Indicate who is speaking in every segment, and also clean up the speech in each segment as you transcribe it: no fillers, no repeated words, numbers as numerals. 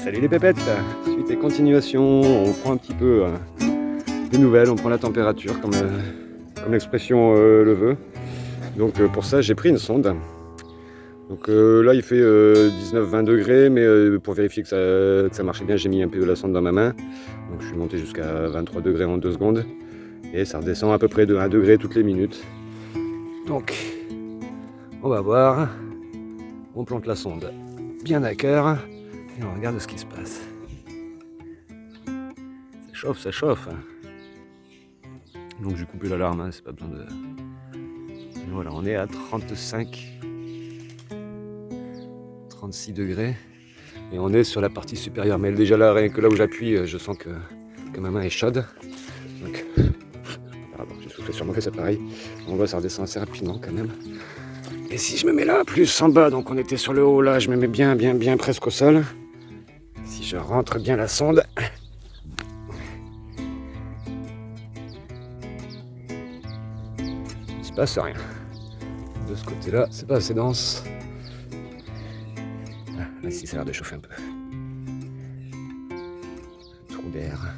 Speaker 1: Salut les pépettes, suite et continuation, on prend un petit peu des nouvelles, on prend la température comme l'expression le veut. Donc pour ça j'ai pris une sonde. Donc là il fait 19-20 degrés, mais pour vérifier que ça marchait bien, j'ai mis un peu de la sonde dans ma main. Donc je suis monté jusqu'à 23 degrés en 2 secondes. Et ça redescend à peu près de 1 degré toutes les minutes. Donc on va voir, on plante la sonde bien à cœur. Et on regarde ce qui se passe. Ça chauffe. Donc j'ai coupé l'alarme, hein, c'est pas besoin de... Et voilà, on est à 36 degrés. Et on est sur la partie supérieure. Mais déjà là, rien que là où j'appuie, je sens que ma main est chaude. Donc, j'ai soufflé sur mon fesse, c'est pareil. On voit ça redescend assez rapidement quand même. Et si je me mets là, plus en bas, donc on était sur le haut là, je me mets bien presque au sol. Si je rentre bien la sonde, il se passe rien. De ce côté-là, c'est pas assez dense. Ah, ici, ça a l'air de chauffer un peu. Trou d'air.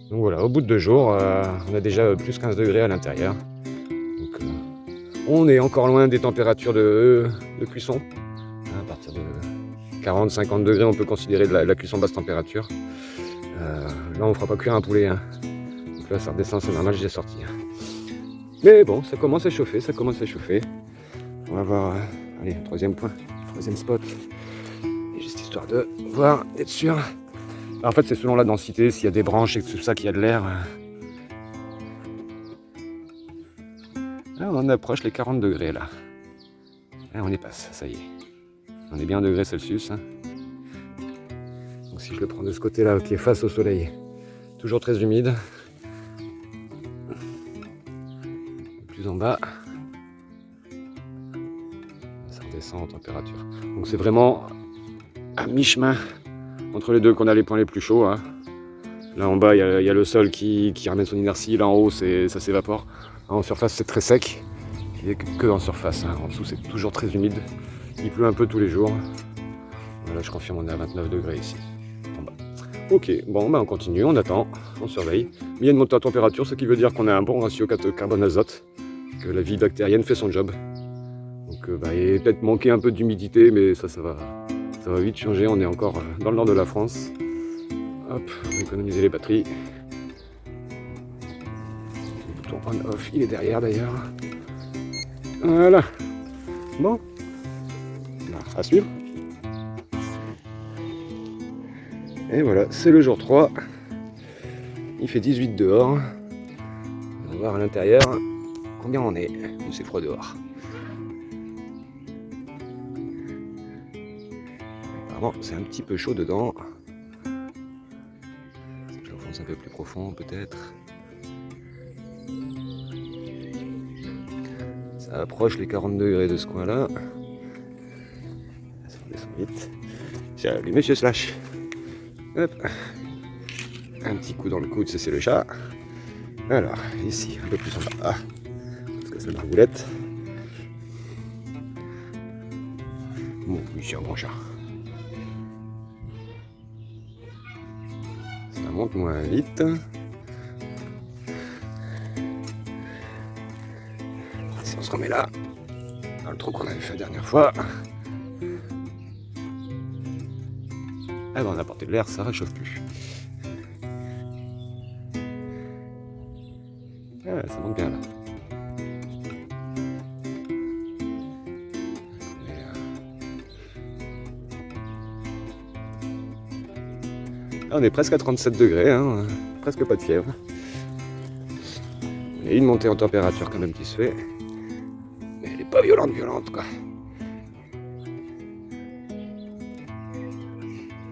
Speaker 1: Donc voilà, au bout de 2 jours, on a déjà plus 15 degrés à l'intérieur. Donc on est encore loin des températures de cuisson. À partir de 40-50 degrés, on peut considérer de la cuisson basse température. Là, on ne fera pas cuire un poulet. Hein. Donc là, ça redescend, c'est normal, j'ai sorti. Mais bon, ça commence à chauffer. On va voir, allez, troisième spot. Et juste histoire de voir, d'être sûr. Alors, en fait, c'est selon la densité, s'il y a des branches et tout ça, qu'il y a de l'air. Là, on en approche les 40 degrés, là. Là, on y passe, ça y est. On est bien en degrés Celsius. Hein. Donc si je le prends de ce côté-là, qui est face au soleil, toujours très humide. Plus en bas, ça redescend en température. Donc c'est vraiment à mi-chemin entre les deux qu'on a les points les plus chauds. Hein. Là en bas, il y a le sol qui ramène son inertie. Là en haut, ça s'évapore. En surface, c'est très sec. Il n'y a que en surface. Hein. En dessous, c'est toujours très humide. Il pleut un peu tous les jours. Voilà, je confirme, on est à 29 degrés ici. En bas. Ok, bon, on continue, on attend, on surveille. Mais il y a une montée en température, ce qui veut dire qu'on a un bon ratio carbone-azote, que la vie bactérienne fait son job. Donc il va peut-être manquer un peu d'humidité, mais ça va vite changer. On est encore dans le nord de la France. Hop, on va économiser les batteries. Le bouton on-off, il est derrière d'ailleurs. Voilà. Bon. À suivre. Et voilà, c'est le jour 3. Il fait 18 dehors. On va voir à l'intérieur combien on est. C'est froid dehors. Apparemment, c'est un petit peu chaud dedans. Je l'enfonce un peu plus profond, peut-être. Ça approche les 40 degrés de ce coin-là. Ça redescend vite. Salut, monsieur Slash. Hop. Un petit coup dans le coude, c'est le chat. Alors, ici, un peu plus en bas. Ah, parce que c'est la boulette. Bon, ici, un bon chat. Ça monte moins vite. Si on se remet là, dans le trou qu'on avait fait la dernière fois. Ah ben on a apporté de l'air, ça réchauffe plus. Ah, ça monte bien là. Là, on est presque à 37 degrés, hein, presque pas de fièvre. Il y a une montée en température quand même qui se fait. Mais elle n'est pas violente quoi.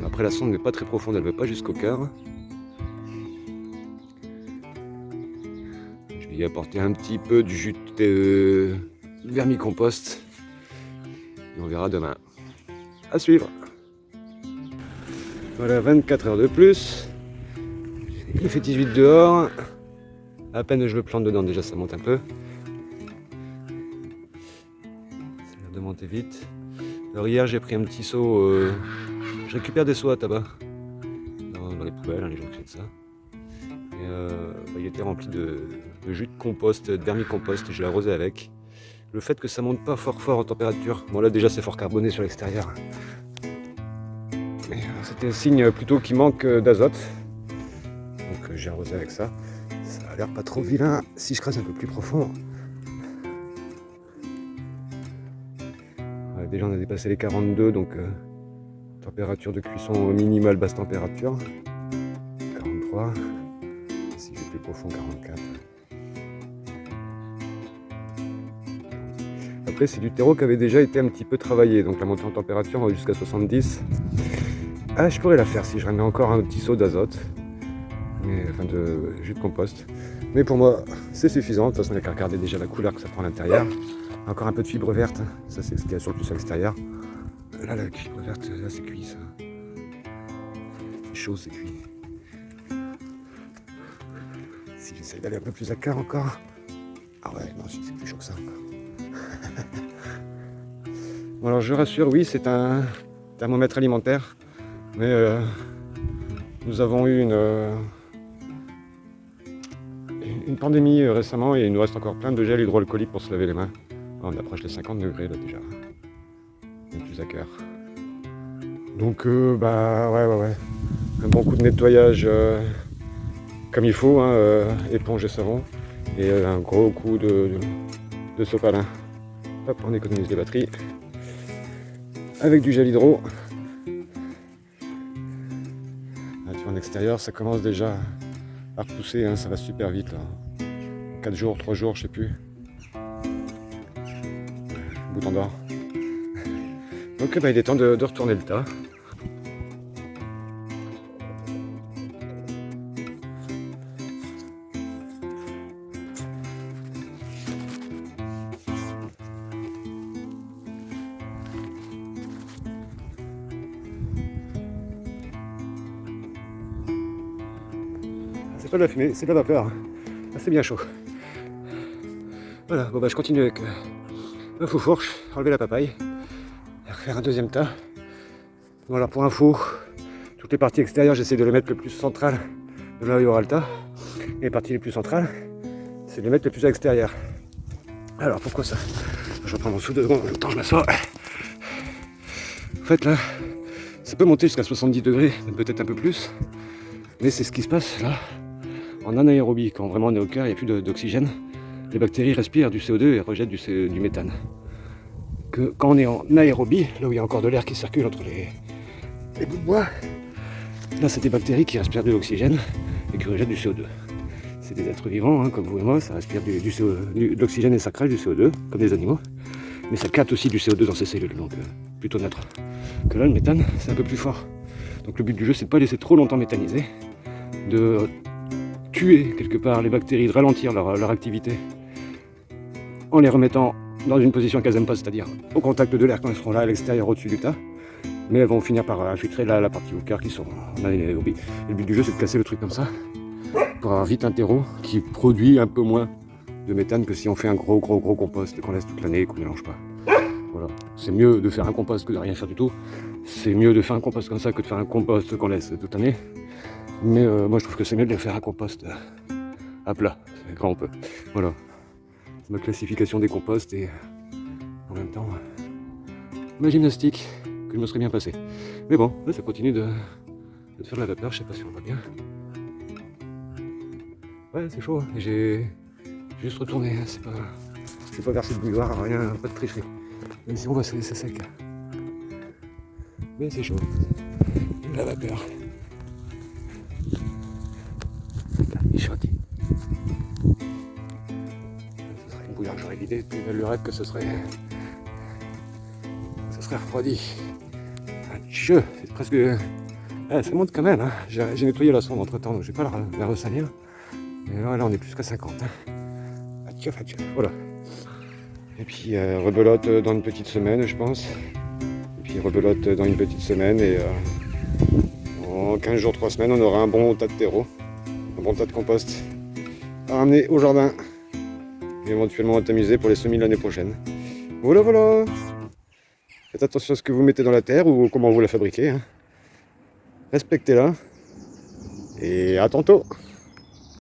Speaker 1: Après la sonde n'est pas très profonde, elle ne va pas jusqu'au cœur. Je vais y apporter un petit peu du jus de vermicompost. Et on verra demain. À suivre. Voilà, 24 heures de plus. Il fait 18 dehors. À peine je le plante dedans, déjà ça monte un peu. Ça a l'air de monter vite. Alors hier j'ai pris un petit seau, je récupère des seaux à tabac dans les poubelles, hein, les gens qui jettent ça. Et il était rempli de jus de compost, de vermicompost, j'ai arrosé avec. Le fait que ça monte pas fort en température, bon là déjà c'est fort carboné sur l'extérieur, mais c'était un signe plutôt qu'il manque d'azote. Donc j'ai arrosé avec ça. Ça a l'air pas trop vilain si je creuse un peu plus profond. Ouais, déjà on a dépassé les 42, donc température de cuisson minimale basse température. 43. Si j'ai plus profond, 44. Après c'est du terreau qui avait déjà été un petit peu travaillé, donc la montée en température va jusqu'à 70. Ah, je pourrais la faire si je remets encore un petit seau d'azote. Enfin de jus de compost. Mais pour moi, c'est suffisant. De toute façon, il n'y a qu'à regarder déjà la couleur que ça prend à l'intérieur. Encore un peu de fibre verte, ça c'est ce qu'il y a sur le plus à l'extérieur. Là, la fibre verte, là c'est cuit ça. C'est chaud, c'est cuit. Si j'essaye d'aller un peu plus à cœur encore. Ah ouais, non, c'est plus chaud que ça encore. Bon, alors je rassure, oui, c'est un thermomètre alimentaire. Mais nous avons eu une pandémie récemment et il nous reste encore plein de gel hydroalcoolique pour se laver les mains. On approche les 50 degrés là déjà. On est plus à cœur. Donc ouais. Un bon coup de nettoyage comme il faut, hein, éponge et savon. Et un gros coup de sopalin. Hop, on économise les batteries. Avec du gel hydro. Là, tu vois, en extérieur, ça commence déjà à repousser, hein, ça va super vite là. 4 jours, 3 jours, je sais plus. Bouton d'or. Donc il est temps de retourner le tas. C'est pas de la fumée, c'est de la vapeur. Ah, c'est bien chaud. Voilà, bon bah je continue avec un faux fourche, enlever la papaye, et refaire un deuxième tas. Voilà, pour info, toutes les parties extérieures, j'essaie de les mettre le plus central de là où il y aura le tas. Et les parties les plus centrales, c'est de les mettre le plus à l'extérieur. Alors pourquoi ça? Je reprends mon sou 2 secondes, en même temps je m'assois. En fait là, ça peut monter jusqu'à 70 degrés, peut-être un peu plus. Mais c'est ce qui se passe là, en anaérobie. Quand vraiment on est au cœur, il n'y a plus d'oxygène. Les bactéries respirent du CO2 et rejettent du méthane. Quand on est en aérobie, là où il y a encore de l'air qui circule entre les bouts de bois, là c'est des bactéries qui respirent de l'oxygène et qui rejettent du CO2. C'est des êtres vivants, hein, comme vous et moi, ça respire de l'oxygène et ça crée du CO2, comme des animaux. Mais ça capte aussi du CO2 dans ses cellules, donc plutôt neutre. Que là, le méthane, c'est un peu plus fort. Donc le but du jeu, c'est de ne pas laisser trop longtemps méthaniser, de tuer quelque part les bactéries, de ralentir leur activité en les remettant dans une position qu'elles n'aiment pas, c'est-à-dire au contact de l'air quand elles seront là à l'extérieur au-dessus du tas. Mais elles vont finir par infiltrer la partie au cœur qui sont en anaérobie. Et le but du jeu, c'est de casser le truc comme ça pour avoir vite un terreau qui produit un peu moins de méthane que si on fait un gros compost qu'on laisse toute l'année et qu'on ne mélange pas. Voilà. C'est mieux de faire un compost que de rien faire du tout. C'est mieux de faire un compost comme ça que de faire un compost qu'on laisse toute l'année. Mais moi je trouve que c'est mieux de faire un compost à plat, quand on peut. Voilà. C'est ma classification des composts et en même temps ma gymnastique que je me serais bien passé. Mais bon, là ça continue de faire de la vapeur, je sais pas si on va bien. Ouais, c'est chaud, hein. J'ai juste retourné, hein. C'est pas versé de bouilloire, rien, pas de tricherie. Même si on va se laisser sec. Mais c'est chaud. De la vapeur. Ce serait une bouilloire que j'aurais vidée depuis une lurette que ce serait refroidi. C'est presque... ça monte quand même, hein. J'ai nettoyé la sonde entre temps, donc je vais pas la ressalir. Et là on est plus qu'à 50. Hein. Voilà. Et puis rebelote dans une petite semaine, je pense. Et puis rebelote dans une petite semaine et en 15 jours, 3 semaines, on aura un bon tas de terreau, un bon tas de compost à ramener au jardin et éventuellement à tamiser pour les semis l'année prochaine. Voilà. Faites attention à ce que vous mettez dans la terre ou comment vous la fabriquez, hein. Respectez-la et à tantôt.